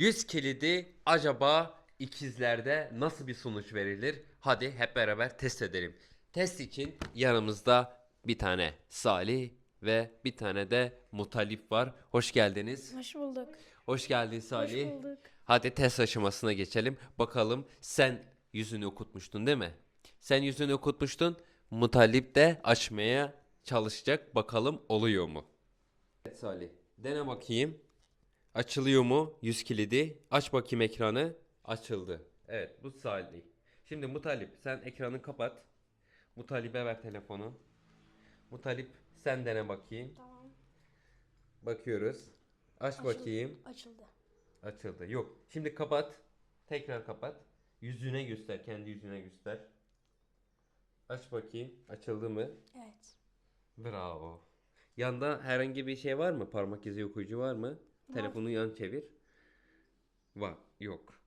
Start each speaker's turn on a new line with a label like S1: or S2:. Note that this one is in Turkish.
S1: 100 kilidi acaba ikizlerde nasıl bir sonuç verilir? Hadi hep beraber test edelim. Test için yanımızda bir tane Salih ve bir tane de Mutalip var. Hoş geldiniz.
S2: Hoş bulduk.
S1: Hoş geldin
S2: Hoş
S1: Salih.
S2: bulduk.
S1: Hadi test aşamasına geçelim. Bakalım sen yüzünü okutmuştun değil mi? Sen yüzünü okutmuştun. Mutalip de açmaya çalışacak. Bakalım oluyor mu? Evet Salih. Dene bakayım. Açılıyor mu yüz kilidi? Aç bakayım ekranı. Açıldı. Evet bu Salih. Şimdi Mutalip sen ekranı kapat. Mutalip'e ver telefonu. Mutalip sen dene bakayım.
S2: Tamam.
S1: Bakıyoruz. Aç bakayım.
S2: Açıldı.
S1: Açıldı. Yok. Şimdi kapat. Tekrar kapat. Yüzüne göster. Kendi yüzüne göster. Aç bakayım. Açıldı mı?
S2: Evet.
S1: Bravo. Yanda herhangi bir şey var mı? Parmak izi okuyucu var mı?
S2: Var.
S1: Telefonu yan çevir. Var. Yok.